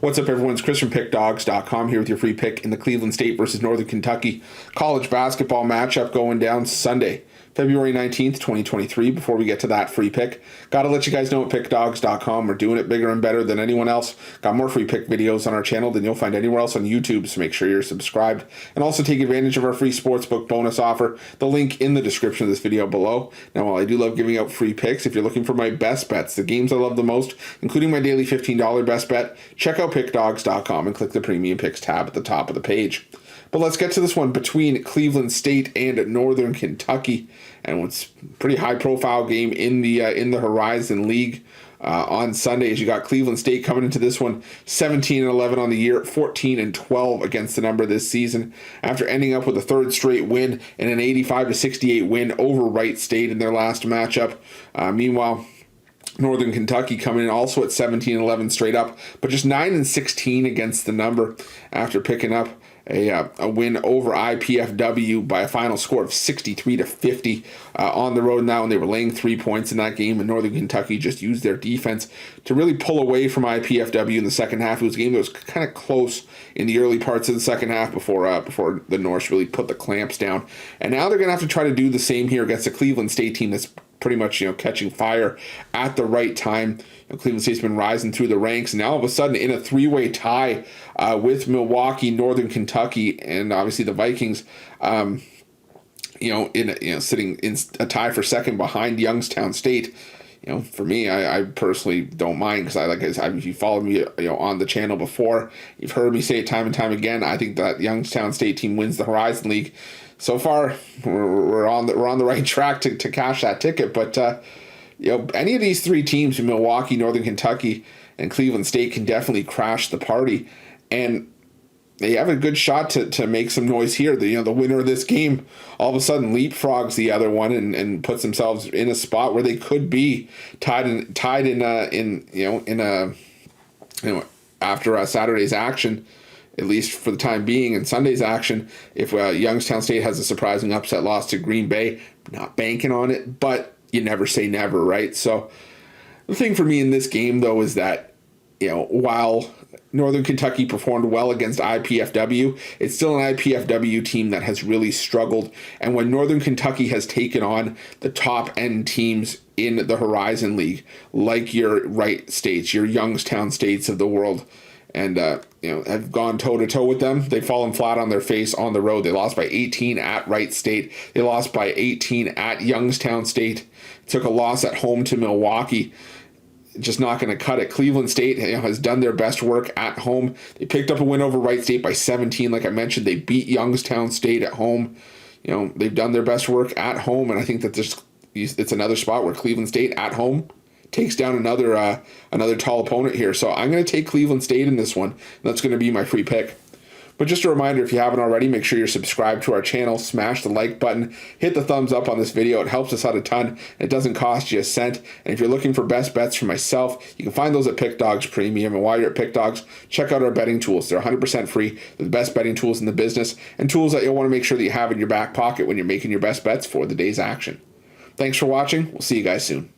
What's up, everyone? It's Chris from Pickdawgz.com here with your free pick in the Cleveland State versus Northern Kentucky college basketball matchup going down Sunday, February 19th, 2023. Before we get to that free pick, got to let you guys know at Pickdawgz.com we're doing it bigger and better than anyone else. Got more free pick videos on our channel than you'll find anywhere else on YouTube, so make sure you're subscribed. And also take advantage of our free Sportsbook bonus offer, the link in the description of this video below. Now, while I do love giving out free picks, if you're looking for my best bets, the games I love the most, including my daily $15 best bet, check out Pickdawgz.com and click the Premium Picks tab at the top of the page. But let's get to this one between Cleveland State and Northern Kentucky, and what's a pretty high-profile game in the Horizon League on Sunday. As you got Cleveland State coming into this one 17-11 on the year, 14-12 against the number this season, after ending up with a third straight win and an 85-68 win over Wright State in their last matchup. Meanwhile, Northern Kentucky coming in also at 17-11 straight up, but just 9-16 against the number after picking up a win over IPFW by a final score of 63-50 on the road now, and they were laying 3 points in that game, and Northern Kentucky just used their defense to really pull away from IPFW in the second half. It was a game that was kind of close in the early parts of the second half before the Norse really put the clamps down, and now they're going to have to try to do the same here against a Cleveland State team that's pretty much, catching fire at the right time. Cleveland State's been rising through the ranks, and now all of a sudden in a three-way tie with Milwaukee, Northern Kentucky, and obviously the Vikings, sitting in a tie for second behind Youngstown State. For me, I personally don't mind, because if you followed me, on the channel before, you've heard me say it time and time again. I think that Youngstown State team wins the Horizon League. So far, we're on the right track to cash that ticket. But any of these three teams, Milwaukee, Northern Kentucky, and Cleveland State, can definitely crash the party, and they have a good shot to make some noise here. The winner of this game all of a sudden leapfrogs the other one and puts themselves in a spot where they could be tied after Saturday's action, at least for the time being, in Sunday's action. If Youngstown State has a surprising upset loss to Green Bay, not banking on it, but you never say never, right? So the thing for me in this game, though, is that while Northern Kentucky performed well against IPFW, it's still an IPFW team that has really struggled. And when Northern Kentucky has taken on the top-end teams in the Horizon League, like your Wright States, your Youngstown States of the world, and have gone toe-to-toe with them, they've fallen flat on their face on the road. They lost by 18 at Wright State. They lost by 18 at Youngstown State. Took a loss at home to Milwaukee. Just not going to cut it. Cleveland State has done their best work at home. They picked up a win over Wright State by 17. Like I mentioned, they beat Youngstown State at home. They've done their best work at home, and I think that it's another spot where Cleveland State at home takes down another tall opponent here. So I'm going to take Cleveland State in this one. That's going to be my free pick. But just a reminder, if you haven't already, make sure you're subscribed to our channel, smash the like button, hit the thumbs up on this video. It helps us out a ton. It doesn't cost you a cent. And if you're looking for best bets from myself, you can find those at Pickdawgz Premium. And while you're at Pickdawgz, check out our betting tools. They're 100% free. They're the best betting tools in the business, and tools that you'll want to make sure that you have in your back pocket when you're making your best bets for the day's action. Thanks for watching. We'll see you guys soon.